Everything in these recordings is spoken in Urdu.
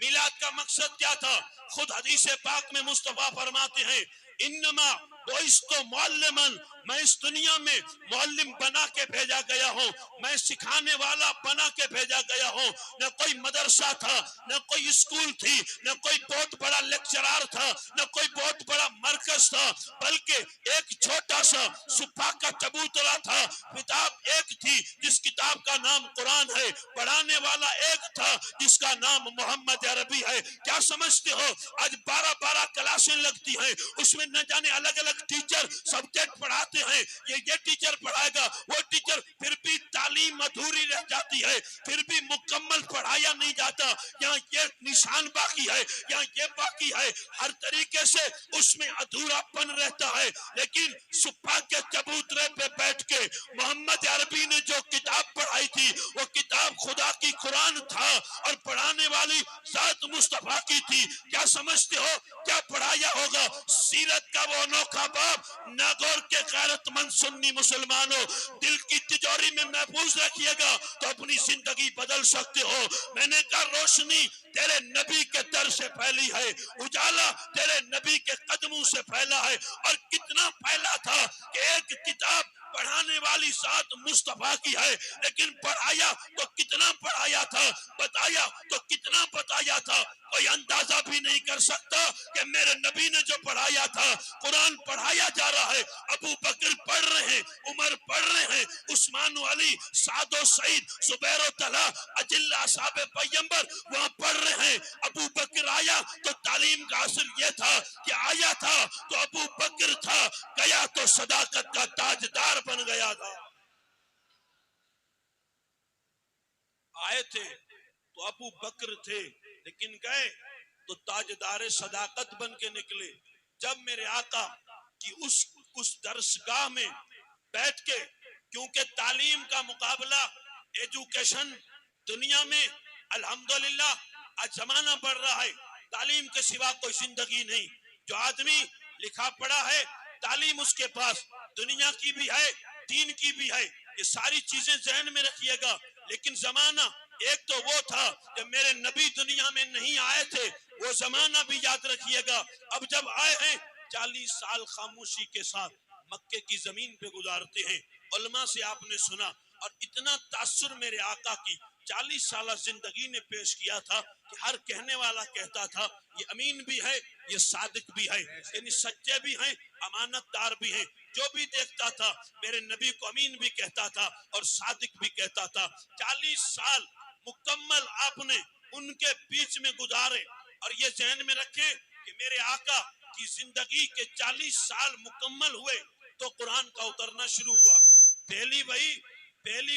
میلاد کا مقصد کیا تھا؟ خود حدیث پاک میں مصطفیٰ فرماتے ہیں انما بعثت معلما، میں اس دنیا میں معلم بنا کے بھیجا گیا ہوں، میں سکھانے والا بنا کے بھیجا گیا ہوں۔ نہ کوئی مدرسہ تھا، نہ کوئی اسکول تھی، نہ کوئی بہت بڑا لیکچرار تھا، نہ کوئی بہت بڑا مرکز تھا، بلکہ ایک چھوٹا سا صبح کا چبوترا تھا۔ کتاب ایک تھی جس کتاب کا نام قرآن ہے، پڑھانے والا ایک تھا جس کا نام محمد عربی ہے۔ کیا سمجھتے ہو آج 12 کلاسیں لگتی ہیں، اس میں نہ جانے الگ الگ ٹیچر سبجیکٹ پڑھاتے ہیں، یہ ٹیچر پڑھائے گا، وہ ٹیچر، پھر بھی تعلیم ادھوری رہ جاتی ہے، پھر بھی مکمل پڑھایا نہیں جاتا۔ یہاں یہ نشان باقی ہے، یہاں یہ باقی ہے، ہر طریقے سے اس میں ادھورا پن رہتا ہے۔ لیکن صبح کے چبوترے پہ بیٹھ کے محمد عربی نے جو کتاب پڑھائی تھی وہ کتاب خدا کی قرآن تھا، اور پڑھانے والی ذات مصطفیٰ کی تھی۔ کیا سمجھتے ہو کیا پڑھایا ہوگا؟ سیرت کا وہ انوکھا باب۔ ناگور کے غیرت مند سنی مسلمانوں، دل کی تجوری میں محفوظ رکھیے گا تو اپنی زندگی بدل سکتے ہو۔ میں نے کہا روشنی تیرے نبی کے در سے پھیلی ہے، اجالا تیرے نبی کے قدموں سے پھیلا ہے۔ اور کتنا پھیلا تھا کہ ایک کتاب پڑھانے والی ذات مصطفیٰ کی ہے، لیکن پڑھایا تو کتنا پڑھایا تھا، بتایا تو کتنا بتایا تھا۔ کوئی اندازہ بھی نہیں کر سکتا کہ میرے نبی نے جو پڑھایا تھا، قرآن پڑھایا جا رہا ہے، ابو بکر پڑھ رہے ہیں، عمر پڑھ رہے ہیں، عثمان و علی، سعد و سعید، زبیر و طلحہ، اجل اصحاب پیغمبر وہاں پڑھ رہے ہیں۔ ابو بکر آیا تو تعلیم کا اصل یہ تھا کہ آیا تھا تو ابو بکر تھا، گیا تو صداقت کا تاجدار بن گیا تھا۔ آئے تھے تو ابو بکر تھے، لیکن گئے تو تاجدار صداقت بن کے نکلے۔ جب میرے آقا کی اس درسگاہ میں بیٹھ کے، کیونکہ تعلیم کا مقابلہ، ایجوکیشن دنیا میں الحمدللہ آج زمانہ بڑھ رہا ہے، تعلیم کے سوا کوئی زندگی نہیں۔ جو آدمی لکھا پڑھا ہے، تعلیم اس کے پاس دنیا کی بھی ہے، دین کی بھی ہے، یہ ساری چیزیں ذہن میں رکھیے گا۔ لیکن زمانہ ایک تو وہ تھا کہ میرے نبی دنیا میں نہیں آئے تھے، وہ زمانہ بھی یاد رکھیے گا۔ اب جب آئے ہیں 40 سال خاموشی کے ساتھ مکے کی زمین پہ گزارتے ہیں، علماء سے آپ نے سنا، اور اتنا تاثر میرے آقا کی 40 سالہ زندگی نے پیش کیا تھا کہ ہر کہنے والا کہتا تھا یہ امین بھی ہے، یہ صادق بھی ہے، یعنی سچے بھی ہیں، امانت دار بھی ہیں۔ جو بھی دیکھتا تھا میرے نبی کو امین بھی کہتا تھا اور صادق بھی کہتا تھا۔ 40 سال مکمل آپ نے ان کے بیچ میں گزارے، اور یہ ذہن میں رکھیں کہ میرے آقا کی زندگی کے 40 سال مکمل ہوئے تو قرآن کا اترنا شروع ہوا۔ پہلی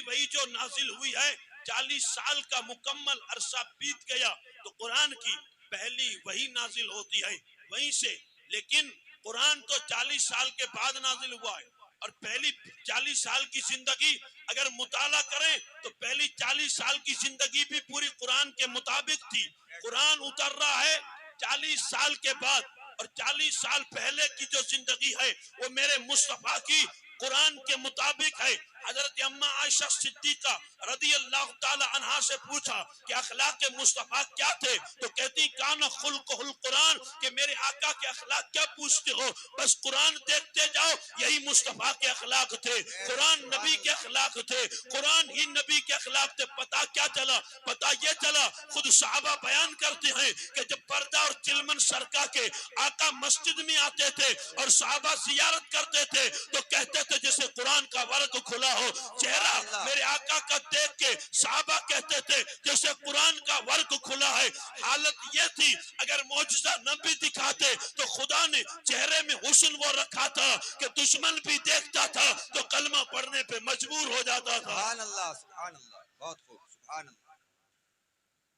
وحی جو نازل ہوئی ہے، 40 سال کا مکمل عرصہ بیت گیا تو قرآن کی پہلی وحی نازل ہوتی ہے وہیں سے۔ لیکن قرآن تو 40 سال کے بعد نازل ہوا ہے، اور پہلی 40 سال کی زندگی اگر مطالعہ کریں تو پہلی 40 سال کی زندگی بھی پوری قرآن کے مطابق تھی۔ قرآن اتر رہا ہے 40 سال کے بعد، اور 40 سال پہلے کی جو زندگی ہے وہ میرے مصطفیٰ کی قرآن کے مطابق ہے۔ حضرت اماں عائشہ صدیقہ رضی اللہ تعالی عنہا سے پوچھا کہ اخلاق مصطفیٰ کیا تھے، تو کہتی کان خلقہ القرآن، کہ میرے آقا کے اخلاق کیا پوچھتے ہو، بس قرآن دیکھتے جاؤ، یہی مصطفیٰ کے اخلاق تھے، قرآن نبی کے اخلاق تھے، قرآن ہی نبی کے اخلاق تھے۔ پتہ کیا چلا؟ پتہ یہ چلا، خود صحابہ بیان کرتے ہیں کہ جب پردہ اور چلمن سرکا کے آقا مسجد میں آتے تھے اور صحابہ زیارت کرتے تھے تو کہتے تھے جیسے قرآن کا ورق کھلا ہو۔ چہرہ میرے آقا کا دیکھ کے صحابہ کہتے تھے جیسے قرآن کا ورق کھلا ہے۔ حالت یہ تھی اگر معجزہ نہ بھی دکھاتے تو خدا نے چہرے میں حسن وہ رکھا تھا کہ دشمن بھی دیکھتا تھا تو کلمہ پڑھنے پہ مجبور ہو جاتا تھا۔ سبحان اللہ، سبحان اللہ، بہت خوب، سبحان اللہ۔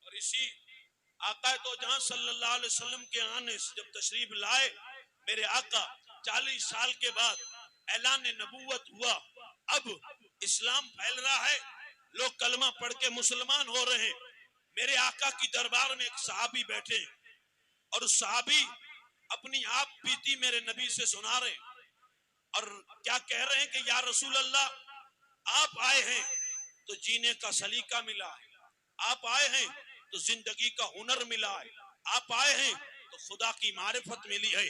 اور اسی آقا تو جہاں صلی اللہ علیہ وسلم کے آنے سے جب تشریف لائے، میرے آقا 40 سال کے بعد اعلان نبوت ہوا۔ اب اسلام پھیل رہا ہے، لوگ کلمہ پڑھ کے مسلمان ہو رہے ہیں۔ میرے آقا کی دربار میں ایک صحابی بیٹھے، اور اس صحابی اپنی آپ بیتی میرے نبی سے سنا رہے، اور کیا کہہ رہے ہیں کہ یا رسول اللہ، آپ آئے ہیں تو جینے کا سلیقہ ملا، آپ آئے ہیں تو زندگی کا ہنر ملا ہے، آپ آئے ہیں تو خدا کی معرفت ملی ہے۔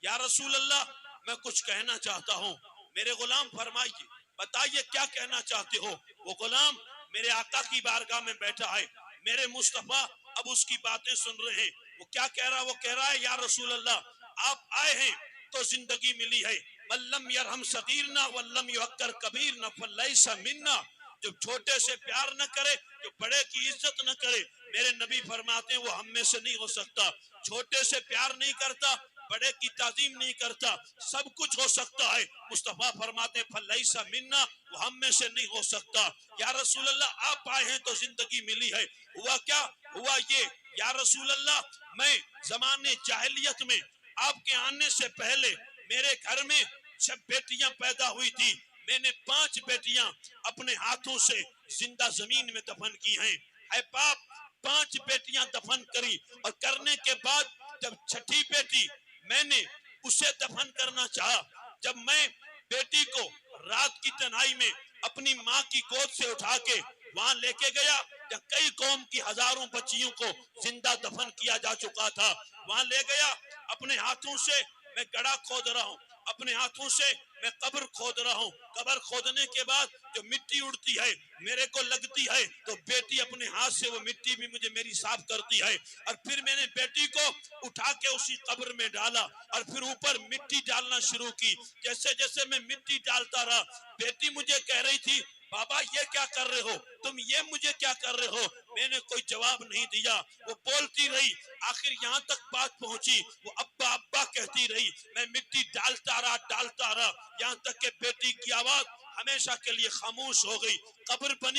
یا رسول اللہ میں کچھ کہنا چاہتا ہوں۔ میرے غلام فرمائیے، بتائیے کیا کہنا چاہتے ہو؟ وہ غلام میرے آقا کی بارگاہ میں بیٹھا ہے، میرے مصطفیٰ اب اس کی باتیں سن رہے ہیں۔ وہ کیا کہہ رہا ہے؟ وہ کہہ رہا ہے یا رسول اللہ آپ آئے ہیں تو زندگی ملی ہے۔ من لم یرحم صغیرنا ولم یوقر کبیرنا فلیس منا، جو چھوٹے سے پیار نہ کرے، جو بڑے کی عزت نہ کرے، میرے نبی فرماتے ہیں وہ ہم میں سے نہیں ہو سکتا۔ چھوٹے سے پیار نہیں کرتا، بڑے کی تعظیم نہیں کرتا، سب کچھ ہو سکتا ہے، مصطفیٰ فرماتے ہیں فلیس منا، وہ ہم میں سے نہیں ہو سکتا۔ یا رسول اللہ آپ آئے ہیں تو زندگی ملی ہے۔ ہوا کیا؟ ہوا یہ یا رسول اللہ میں زمانے جاہلیت میں آپ کے آنے سے پہلے میرے گھر میں 6 بیٹیاں پیدا ہوئی تھی، میں نے 5 بیٹیاں اپنے ہاتھوں سے زندہ زمین میں دفن کی ہیں۔ اے باپ 5 بیٹیاں دفن کری، اور کرنے کے بعد جب 6ٹھی بیٹی میں نے اسے دفن کرنا چاہا، جب میں بیٹی کو رات کی تنہائی میں اپنی ماں کی گود سے اٹھا کے وہاں لے کے گیا، جب کئی قوم کی ہزاروں بچیوں کو زندہ دفن کیا جا چکا تھا، وہاں لے گیا، اپنے ہاتھوں سے میں گڑھا کھود رہا ہوں، اپنے ہاتھوں سے میں قبر کھود رہا ہوں۔ قبر کھودنے کے بعد جو مٹی اڑتی ہے میرے کو لگتی ہے، تو بیٹی اپنے ہاتھ سے وہ مٹی بھی مجھے میری صاف کرتی ہے، اور پھر میں نے بیٹی کو اٹھا کے اسی قبر میں ڈالا، اور پھر اوپر مٹی ڈالنا شروع کی۔ جیسے جیسے میں مٹی ڈالتا رہا، بیٹی مجھے کہہ رہی تھی بابا یہ کیا کر رہے ہو تم، یہ مجھے کیا کر رہے ہو؟ میں نے کوئی جواب نہیں دیا، وہ بولتی رہی، آخر یہاں تک بات پہنچی، وہ ابا ابا کہتی رہی، میں مٹی ڈالتا رہا، یہاں تک کہ بیٹی کی آواز ہمیشہ کے لیے خاموش ہو گئی۔ قبر بن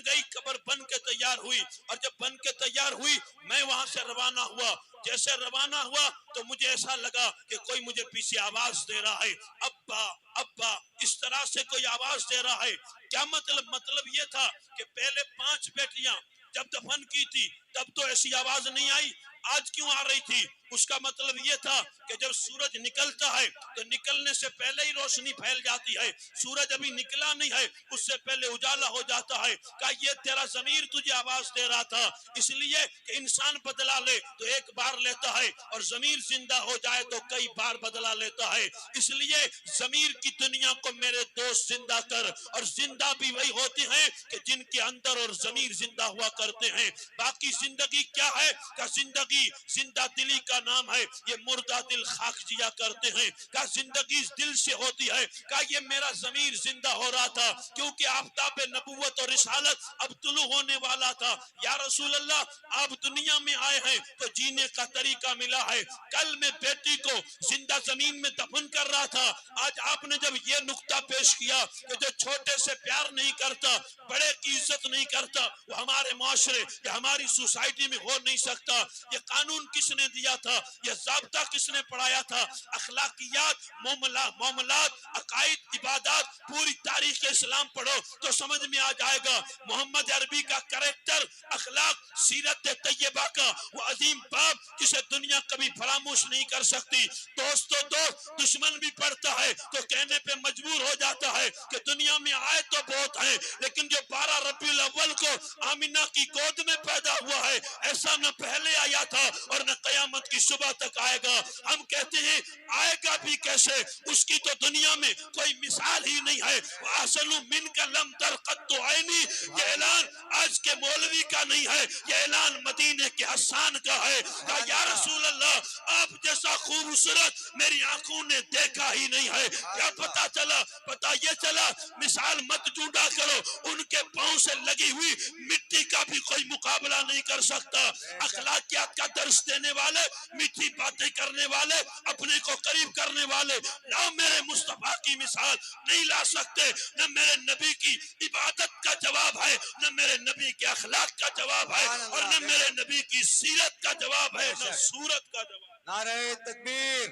گئی، قبر بن کے تیار ہوئی، اور جب بن کے تیار ہوئی میں وہاں سے روانہ ہوا۔ جیسے روانہ ہوا تو مجھے ایسا لگا کہ کوئی مجھے پیچھے آواز دے رہا ہے، ابا ابا، اس طرح سے کوئی آواز دے رہا ہے۔ کیا مطلب؟ مطلب یہ تھا کہ پہلے 5 بیٹیاں جب دفن کی تھی تب تو ایسی آواز نہیں آئی، آج کیوں آ رہی تھی؟ اس کا مطلب یہ تھا کہ جب سورج نکلتا ہے تو نکلنے سے پہلے ہی روشنی پھیل جاتی ہے، سورج ابھی نکلا نہیں ہے اس سے پہلے اجالا ہو جاتا ہے۔ کہ یہ تیرا ضمیر تجھے آواز دے رہا تھا، اس لیے کہ انسان بدلا لے تو ایک بار لیتا ہے، اور ضمیر زندہ ہو جائے تو کئی بار بدلا لیتا ہے۔ اس لیے ضمیر کی دنیا کو میرے دوست زندہ کر، اور زندہ بھی وہی ہوتے ہیں کہ جن کے اندر اور ضمیر زندہ ہوا کرتے ہیں۔ باقی زندگی کیا ہے؟ کہ زندگی زندہ دلی کا نام ہے، یہ مردہ دل خاک جیا کرتے ہیں۔ کہ زندگی دل سے ہوتی ہے، کہ یہ میرا ضمیر زندہ ہو رہا تھا کیونکہ آفتاب نبوت اور رسالت اب طلوع ہونے والا تھا۔ یا رسول اللہ آپ دنیا میں آئے ہیں تو جینے کا طریقہ ملا ہے۔ کل میں بیٹی کو زندہ زمین میں دفن کر رہا تھا، آج آپ نے جب یہ نقطہ پیش کیا کہ جو چھوٹے سے پیار نہیں کرتا، بڑے کی عزت نہیں کرتا، وہ ہمارے معاشرے یا ہماری سوسائٹی میں ہو نہیں سکتا۔ یہ قانون کس نے دیا تھا؟ یہ ضابطہ کس نے پڑھایا تھا؟ اخلاقیات، معاملات، عقائد، عبادات، پوری تاریخ اسلام پڑھو تو سمجھ میں آ جائے گا۔ محمد عربی کا کریکٹر، اخلاق، سیرت طیبہ کا وہ عظیم باب جسے دنیا کبھی فراموش نہیں کر سکتی۔ دوستو دشمن بھی پڑھتا ہے تو کہنے پہ مجبور ہو جاتا ہے کہ دنیا میں آئے تو بہت ہیں، لیکن جو 12 ربیع الاول کو آمینہ کی گود میں پیدا ہوا ہے ایسا نہ پہلے آیا تھا اور نہ قیامت کی صبح تک آئے گا۔ ہم کہتے ہیں آئے گا بھی کیسے؟ اس کی تو دنیا میں کوئی مثال ہی نہیں ہے۔ وَأَحْسَنُ مِنْكَ لَمْ تَرَ قَطُّ عَيْنِي، یہ اعلان آج کے مولوی کا نہیں ہے، یہ اعلان مدینے کے حسان کا ہے۔ کہا یا رسول اللہ آپ جیسا خوبصورت میری آنکھوں نے دیکھا ہی نہیں ہے۔ کیا پتا چلا؟ پتا یہ چلا مثال مت جھوٹا کرو، ان کے پاؤں سے لگی ہوئی مٹی کا بھی کوئی مقابلہ نہیں کر سکتا۔ اخلاقیات کا درس دینے والے، میٹھی باتیں کرنے والے، اپنے کو قریب کرنے والے نہ میرے مصطفیٰ کی مثال نہیں لا سکتے، نہ میرے نبی کی عبادت کا جواب ہے، نہ میرے نبی کے اخلاق کا جواب ہے، اور نہ میرے نبی کی سیرت کا جواب ہے، نہ صورت کا جواب۔ نعرہ تکبیر،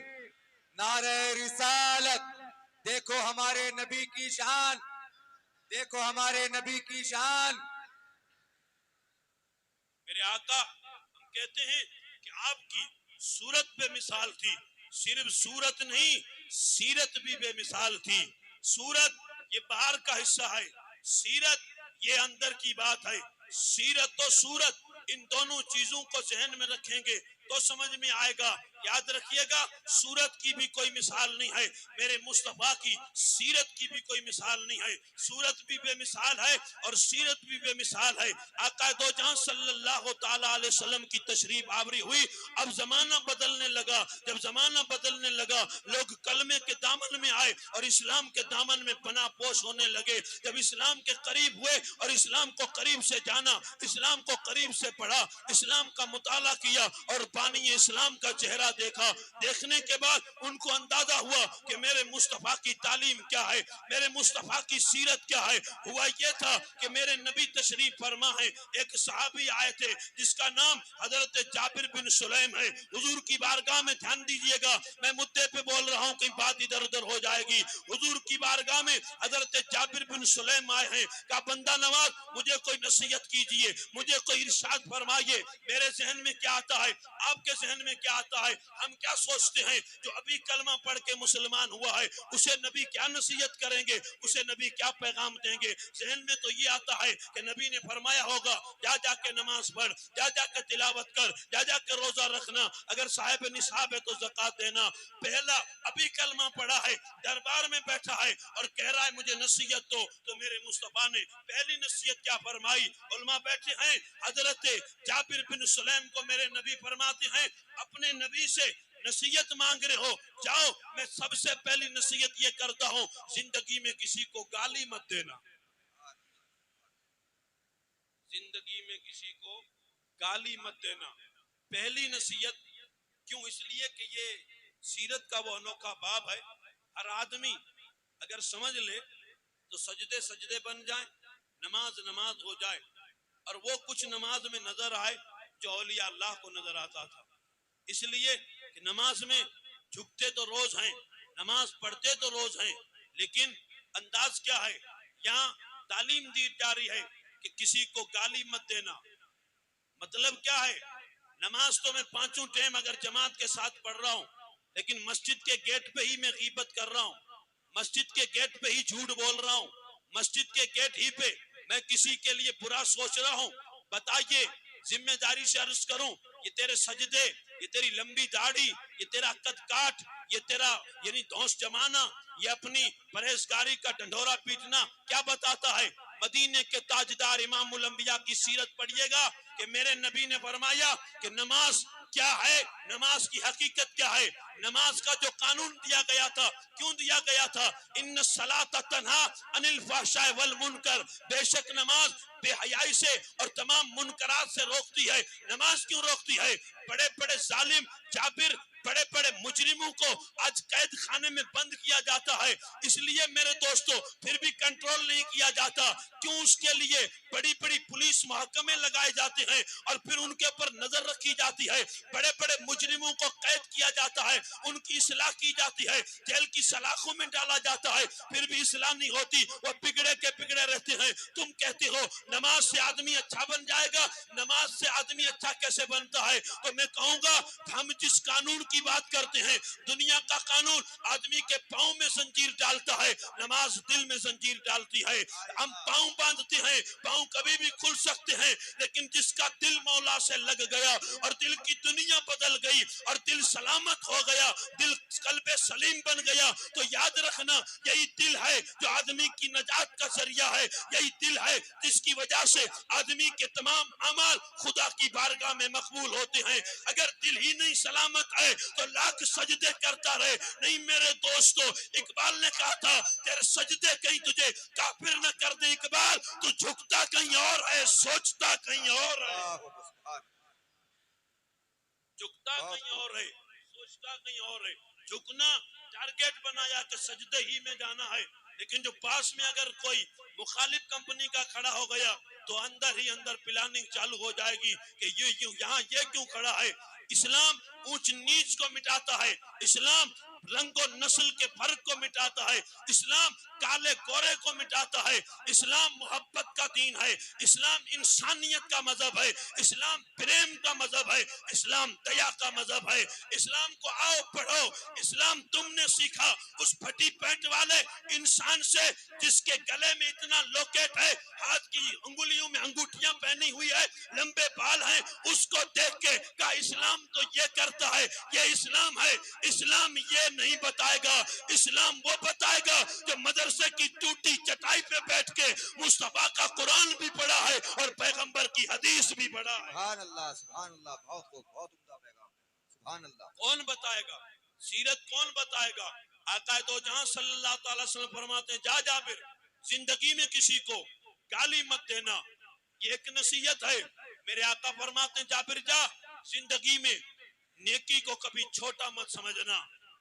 نعرہ رسالت، دیکھو ہمارے نبی کی شان، دیکھو ہمارے نبی کی شان۔ میرے آقا ہم کہتے ہیں کہ آپ کی صورت بے مثال تھی، صرف صورت نہیں سیرت بھی بے مثال تھی۔ صورت یہ باہر کا حصہ ہے، سیرت یہ اندر کی بات ہے۔ سیرت و صورت ان دونوں چیزوں کو ذہن میں رکھیں گے تو سمجھ میں آئے گا. یاد رکھیے گا صورت کی بھی کوئی مثال نہیں ہے, میرے مصطفیٰ کی سیرت کی بھی کوئی مثال نہیں ہے. صورت بھی بے مثال ہے اور سیرت بھی بے مثال ہے. آقا دو جہاں صلی اللہ تعالیٰ علیہ وسلم کی تشریف آوری ہوئی. اب زمانہ بدلنے لگا. جب زمانہ بدلنے لگا لوگ کلمے کے دامن میں آئے اور اسلام کے دامن میں پناہ پوش ہونے لگے. جب اسلام کے قریب ہوئے اور اسلام کو قریب سے جانا, اسلام کو قریب سے پڑھا, اسلام کا مطالعہ کیا اور بانی اسلام کا چہرہ دیکھا. دیکھنے کے بعد ان کو اندازہ ہوا کہ میرے مصطفیٰ کی تعلیم کیا ہے, میرے مصطفیٰ کی سیرت کیا ہے. ہوا یہ تھا کہ میرے نبی تشریف فرما ہے. ایک صحابی آئے تھے جس کا نام حضرت جابر بن سلیم ہے. حضور کی بارگاہ میں دھیان دیجئے گا, میں مدعے پہ بول رہا ہوں, کہیں بات ادھر ادھر ہو جائے گی. حضور کی بارگاہ میں حضرت جابر بن سلیم آئے ہیں. کہا بندہ نواز مجھے کوئی نصیحت کیجئے, مجھے کوئی ارشاد فرمائیے. میرے ذہن میں کیا آتا ہے, آپ کے ذہن میں کیا آتا ہے؟ ہم کیا سوچتے ہیں جو ابھی کلمہ پڑھ کے مسلمان ہوا ہے اسے نبی کیا نصیحت کریں گے, اسے نبی کیا پیغام دیں گے؟ ذہن میں تو یہ آتا ہے کہ نبی نے فرمایا ہوگا جا جا کے نماز پڑھ, جا جا کے تلاوت کر, جا جا کے روزہ رکھنا, اگر صاحب نصاب ہے تو زکات دینا. پہلا ابھی کلمہ پڑھا ہے, دربار میں بیٹھا ہے اور کہہ رہا ہے مجھے نصیحت دو, تو میرے مصطفیٰ نے پہلی نصیحت کیا فرمائی؟ علماء بیٹھے ہیں, حضرت جابر بن سلیم کو میرے نبی فرماتے ہیں اپنے نبی سے نصیحت مانگ رہے ہو, جاؤ میں سب سے پہلی نصیحت یہ کرتا ہوں زندگی میں کسی کو گالی مت دینا. زندگی میں کسی کو گالی مت دینا, پہلی نصیحت. کیوں؟ اس لیے کہ یہ سیرت کا وہ انوکھا باب ہے. ہر آدمی اگر سمجھ لے تو سجدے سجدے بن جائیں, نماز نماز ہو جائے, اور وہ کچھ نماز میں نظر آئے جو اولیاء اللہ کو نظر آتا تھا. اس لیے کہ نماز میں جھکتے تو روز ہیں, نماز پڑھتے تو روز ہیں, لیکن انداز کیا ہے؟ یہاں تعلیم دی جا رہی ہے کہ کسی کو گالی مت دینا. مطلب کیا ہے؟ نماز تو میں پانچوں ٹائم اگر جماعت کے ساتھ پڑھ رہا ہوں, لیکن مسجد کے گیٹ پہ ہی میں غیبت کر رہا ہوں, مسجد کے گیٹ پہ ہی جھوٹ بول رہا ہوں, مسجد کے گیٹ ہی پہ میں کسی کے لیے برا سوچ رہا ہوں. بتائیے, ذمہ داری سے عرض کروں, یہ تیرے سجدے, یہ تیری لمبی داڑھی, یہ تیرا قد کاٹ, یہ تیرا یعنی دھونس جمانا, یہ اپنی پرہیزگاری کا ڈنڈورا پیٹنا کیا بتاتا ہے؟ مدینے کے تاجدار امام الانبیاء کی سیرت پڑھیے گا کہ میرے نبی نے فرمایا کہ نماز کیا ہے, نماز کی حقیقت کیا ہے. نماز کا جو قانون دیا گیا تھا, کیوں دیا گیا تھا؟ ان الصلاۃ تنہا عن الفحشاء والمنکر, بے شک نماز بے حیائی سے اور تمام منکرات سے روکتی ہے. نماز کیوں روکتی ہے؟ بڑے بڑے ظالم جابر, بڑے بڑے مجرموں کو آج قید خانے میں بند کیا جاتا ہے, اس لیے میرے دوستو پھر بھی کنٹرول نہیں کیا جاتا. کیوں؟ اس کے لیے بڑی بڑی پولیس محکمے لگائے جاتے ہیں اور پھر ان کے اوپر نظر رکھی جاتی ہے. بڑے بڑے مجرموں کو قید کیا جاتا ہے, ان کی اصلاح کی جاتی ہے, جیل کی سلاخوں میں ڈالا جاتا ہے, پھر بھی اصلاح نہیں ہوتی, وہ بگڑے کے بگڑے رہتے ہیں. تم کہتے ہو نماز سے آدمی اچھا بن جائے گا, نماز سے آدمی اچھا کیسے بنتا ہے؟ تو میں کہوں گا ہم جس قانون کی بات کرتے ہیں, دنیا کا قانون آدمی کے پاؤں میں زنجیر ڈالتا ہے, نماز دل میں زنجیر ڈالتی ہے. ہم پاؤں باندھتے ہیں, پاؤں کبھی بھی کھل سکتے ہیں, لیکن جس کا دل مولا سے لگ گیا اور دل کی دنیا بدل گئی اور دل سلامت ہو گیا, دل قلب سلیم بن گیا, تو یاد رکھنا یہی دل ہے جو آدمی کی نجات کا ذریعہ ہے, یہی دل ہے جس کی وجہ سے آدمی کے تمام اعمال خدا کی بارگاہ میں مقبول ہوتے ہیں. اگر دل ہی نہیں سلامت ہے تو لاکھ سجدے کرتا رہے. نہیں میرے دوستو, اقبال نے کہا تھا تیرے سجدے کہیں تجھے کافر نہ کر دے. اقبال تو جھکتا کہیں اور ہے, سوچتا کہیں اور ہے, جھکتا کہیں اور ہے, سوچتا کہیں اور ہے. جھکنا ٹارگیٹ بنایا کہ سجدے ہی میں جانا ہے, لیکن جو پاس میں اگر کوئی مخالف کمپنی کا کھڑا ہو گیا تو اندر ہی اندر پلاننگ چالو ہو جائے گی کہ یہ یہاں یہ کیوں کھڑا ہے. اسلام اونچ نیچ کو مٹاتا ہے, اسلام رنگ و نسل کے فرق کو مٹاتا ہے، اسلام کالے گورے کو مٹاتا ہے، اسلام محبت کا دین ہے، اسلام انسانیت کا مذہب ہے، اسلام پریم کا مذہب ہے، اسلام دیا کا مذہب ہے۔ اسلام کو آؤ پڑھو، اسلام تم نے سیکھا اس پھٹی پینٹ والے انسان سے جس کے گلے میں اتنا لوکیٹ ہے، ہاتھ کی انگلیوں میں انگوٹھیاں پہنی ہوئی ہے، لمبے بال ہیں، اس کو دیکھ کے کہا اسلام تو یہ کرتا ہے، یہ اسلام ہے۔ اسلام یہ نہیں بتائے گا، اسلام وہ بتائے گا جو مدرسے کی ٹوٹی چٹائی پہ بیٹھ کے مصطفیٰ کا قرآن بھی پڑھا ہے اور پیغمبر کی حدیث بھی پڑھا ہے۔ سبحان اللہ، سبحان اللہ، بہت خوب، بہت عمدہ پیغام، سبحان اللہ۔ کون بتائے گا؟ سیرت کون بتائے گا؟ آقا دو جہاں صلی اللہ تعالی وسلم فرماتے ہیں جا جابر، زندگی میں کسی کو گالی مت دینا، یہ ایک نصیحت ہے۔ میرے آقا فرماتے ہیں جابر جا، زندگی میں نیکی کو کبھی چھوٹا مت سمجھنا،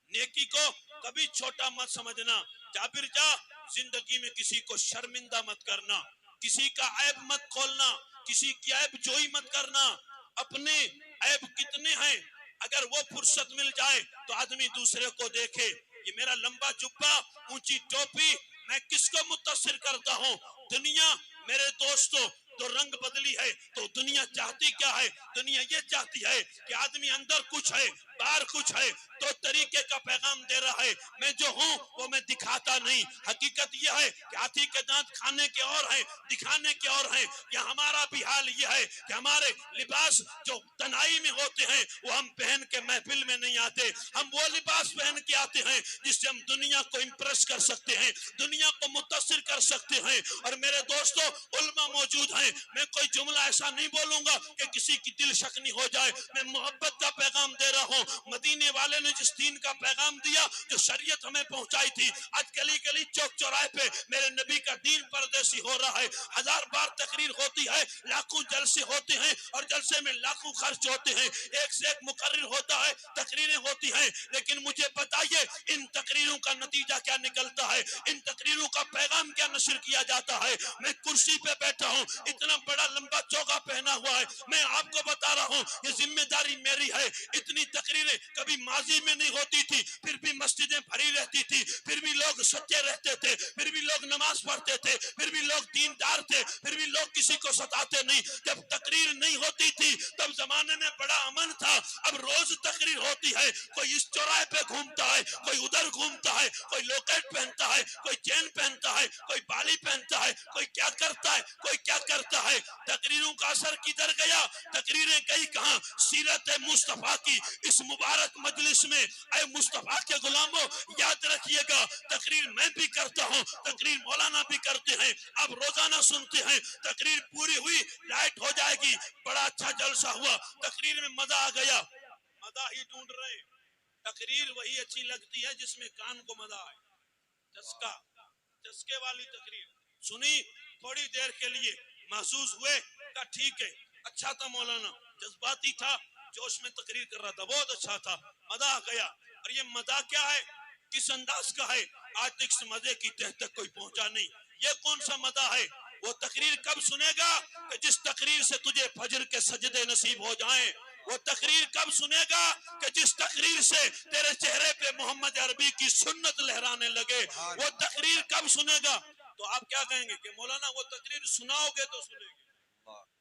نیکی کو کبھی چھوٹا مت سمجھنا۔ جابر جا، زندگی میں کسی کو شرمندہ مت کرنا، کسی کا عیب مت کھولنا، کسی کی عیب جوئی مت کرنا۔ اپنے عیب کتنے ہیں، اگر وہ فرصت مل جائے تو آدمی دوسرے کو دیکھے، یہ میرا لمبا جبہ، اونچی ٹوپی، میں کس کو متاثر کرتا ہوں؟ دنیا میرے دوستوں تو رنگ بدلی ہے تو دنیا چاہتی کیا ہے؟ دنیا یہ چاہتی ہے کہ آدمی اندر کچھ ہے باہر کچھ ہے، تو طریقے کا پیغام دے رہا ہے میں جو ہوں وہ میں دکھاتا نہیں۔ حقیقت یہ ہے کہ ہاتھی کے دانت کھانے کے اور ہیں، دکھانے کے اور ہیں۔ کہ ہمارا بھی حال یہ ہے کہ ہمارے لباس جو تنہائی میں ہوتے ہیں وہ ہم پہن کے محفل میں نہیں آتے، ہم وہ لباس پہن کے آتے ہیں جس سے ہم دنیا کو امپریس کر سکتے ہیں، دنیا کو متاثر کر سکتے ہیں۔ اور میرے دوستو علماء موجود ہیں، میں کوئی جملہ ایسا نہیں بولوں گا کہ کسی کی دل شکنی ہو جائے، میں محبت کا پیغام دے رہا ہوں۔ مدینے والے نے جس دین کا پیغام دیا جو شریعت ہمیں پہنچائی تھی، آج گلی گلی چوک چوراہے پہ میرے نبی کا دین پردیسی ہو رہا ہے۔ ہزار بار تقریر ہوتی ہے، لاکھوں جلسے ہوتے ہیں اور جلسے میں لاکھوں خرچ ہوتے ہیں، ایک سے ایک مقرر ہوتا ہے، تقریریں ہوتی ہیں، لیکن مجھے بتائیے ان تقریروں کا نتیجہ کیا نکلتا ہے؟ ان تقریروں کا پیغام کیا نشر کیا جاتا ہے؟ میں کرسی پہ بیٹھا ہوں، اتنا بڑا لمبا چوگا پہنا ہوا ہے، میں آپ کو بتا رہا ہوں یہ ذمہ داری میری ہے۔ اتنی تقریریں کبھی ماضی میں نہیں ہوتی تھی، پھر بھی مسجدیں بھری رہتی تھی، پھر بھی لوگ سچے رہتے تھے، پھر بھی لوگ نماز پڑھتے تھے، پھر بھی لوگ دیندار تھے، پھر بھی لوگ کسی کو ستاتے نہیں۔ جب تقریر نہیں ہوتی تھی تب زمانے میں بڑا امن تھا، اب روز تقریر ہوتی ہے، کوئی اس چوراہے پہ گھومتا ہے، کوئی ادھر گھومتا ہے، کوئی لوکیٹ پہنتا ہے، کوئی چین پہنتا ہے، کوئی بالی پہنتا ہے، کوئی کیا کرتا ہے، کوئی کیا کرتا ہے۔ تقریروں کا اثر کدھر گیا؟ تقریریں گئی کہاں؟ سیرت مصطفیٰ کی اس مبارک مجلس میں اے مصطفیٰ کے غلاموں یاد رکھیے گا، تقریر میں بھی کرتا ہوں، تقریر مولانا بھی کرتے ہیں، آپ روزانہ سنتے ہیں۔ تقریر پوری ہوئی، لائٹ ہو جائے گی، بڑا اچھا جلسہ ہوا، تقریر میں مزہ آ گیا، مزہ ہی ڈھونڈ رہے۔ تقریر وہی اچھی لگتی ہے جس میں کان کو مزہ آئے، چسکا، چسکے والی تقریر سنی، تھوڑی دیر کے لیے محسوس ہوئے، کہا ٹھیک ہے، اچھا تھا مولانا، جذباتی تھا، جوش میں تقریر کر رہا تھا، بہت اچھا تھا، مزہ آ گیا۔ اور یہ مزہ کیا ہے، کس انداز کا ہے؟ آج تک اس مزے کی تہ تک کوئی پہنچا نہیں۔ یہ کون سا مزہ ہے؟ وہ تقریر کب سنے گا کہ جس تقریر سے تجھے فجر کے سجدے نصیب ہو جائیں؟ وہ تقریر کب سنے گا کہ جس تقریر سے تیرے چہرے پہ محمد عربی کی سنت لہرانے لگے؟ وہ تقریر کب سنے گا؟ تو آپ کیا کہیں گے کہ مولانا وہ تقریر سناؤ گے تو سنیں گے؟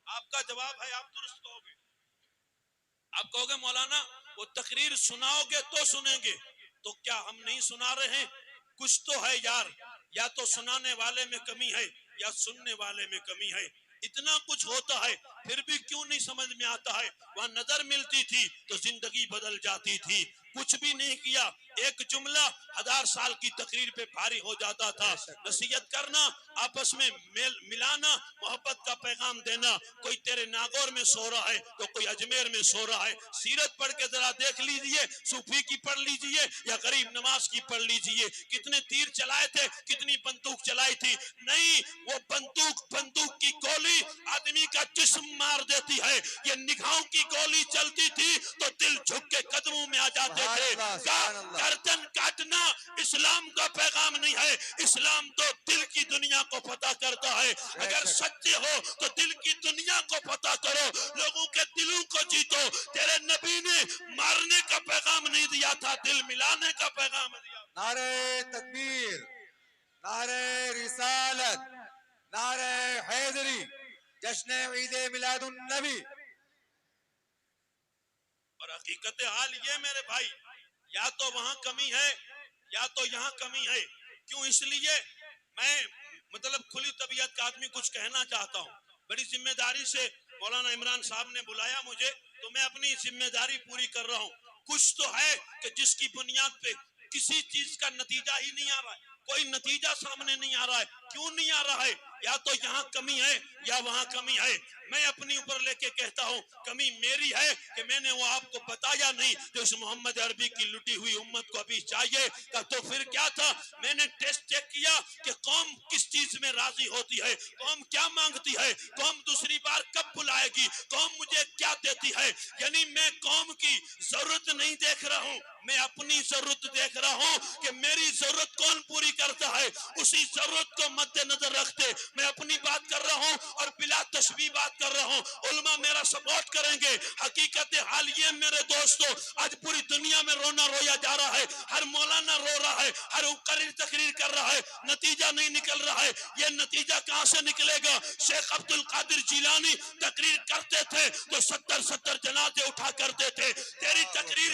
آپ کا جواب ہے آپ درست کہو گے، آپ کہو گے مولانا وہ تقریر سناؤ گے تو سنیں گے۔ تو کیا ہم نہیں سنا رہے ہیں؟ کچھ تو ہے یار، یا تو سنانے والے میں کمی ہے یا سننے والے میں کمی ہے۔ اتنا کچھ ہوتا ہے پھر بھی کیوں نہیں سمجھ میں آتا ہے؟ وہاں نظر ملتی تھی تو زندگی بدل جاتی تھی، کچھ بھی نہیں کیا، ایک جملہ 1000 سال کی تقریر پہ بھاری ہو جاتا تھا۔ نصیحت کرنا، آپس میں ملانا، محبت کا پیغام دینا۔ کوئی تیرے ناگور میں سو رہا ہے تو کوئی اجمیر میں سو رہا ہے، سیرت پڑھ کے ذرا دیکھ لیجئے، صوفی کی پڑھ لیجئے یا غریب نواز کی پڑھ لیجئے، کتنے تیر چلائے تھے، کتنی بندوق چلائی تھی۔ نہیں، وہ بندوق کی گولی آدمی کا جسم مار دیتی ہے، یہ نگاہوں کی گولی چلتی تھی تو دل جھک کے قدموں میں آ جاتا کرتے سبحان تھے اللہ، سبحان اللہ۔ گردن کاٹنا اسلام کا پیغام نہیں ہے، اسلام تو دل کی دنیا کو فتح کرتا ہے۔ اگر سچے ہو تو دل کی دنیا کو فتح کرو، لوگوں کے دلوں کو جیتو۔ تیرے نبی نے مارنے کا پیغام نہیں دیا تھا، دل ملانے کا پیغام دیا۔ نعرہ تکبیر، نعرہ رسالت، نعرہ حیدری، جشن عید میلاد النبی۔ اور حقیقت حال یہ میرے بھائی، یا تو وہاں کمی ہے یا تو یہاں کمی ہے۔ کیوں؟ اس لیے میں مطلب کھلی طبیعت کا آدمی کچھ کہنا چاہتا ہوں۔ بڑی ذمہ داری سے مولانا عمران صاحب نے بلایا مجھے، تو میں اپنی ذمہ داری پوری کر رہا ہوں۔ کچھ تو ہے کہ جس کی بنیاد پہ کسی چیز کا نتیجہ ہی نہیں آ رہا ہے، کوئی نتیجہ سامنے نہیں آ رہا ہے۔ کیوں نہیں آ رہا ہے؟ یا تو یہاں کمی ہے یا وہاں کمی ہے۔ میں اپنی اوپر لے کے کہتا ہوں کمی میری ہے کہ میں نے وہ آپ کو بتایا نہیں کہ اس محمد عربی کی لٹی ہوئی امت کو ابھی چاہیے کہ تو پھر کیا تھا؟ میں نے ٹیسٹ چیک کیا کہ قوم کس چیز میں راضی ہوتی ہے، قوم کیا مانگتی ہے، قوم دوسری بار کب بلائے گی، قوم مجھے کیا دیتی ہے۔ یعنی میں قوم کی ضرورت نہیں دیکھ رہا ہوں، میں اپنی ضرورت دیکھ رہا ہوں کہ میری ضرورت کون پوری کرتا ہے۔ اسی ضرورت کو مد نظر رکھتے میں اپنی بات کر رہا ہوں اور بلا تشبیہ بات کر رہا ہوں۔ علماء میرا سپورٹ کریں گے۔ حقیقت حال یہ میرے دوستو، آج پوری دنیا میں رونا رویا جا رہا ہے، ہر مولانا رو رہا ہے، ہر مقرر تقریر کر رہا ہے، نتیجہ نہیں نکل رہا ہے۔ یہ نتیجہ کہاں سے نکلے گا؟ شیخ عبد القادر جیلانی تقریر کرتے تھے تو 70 جنازے اٹھا کرتے تھے۔ تیری تقریر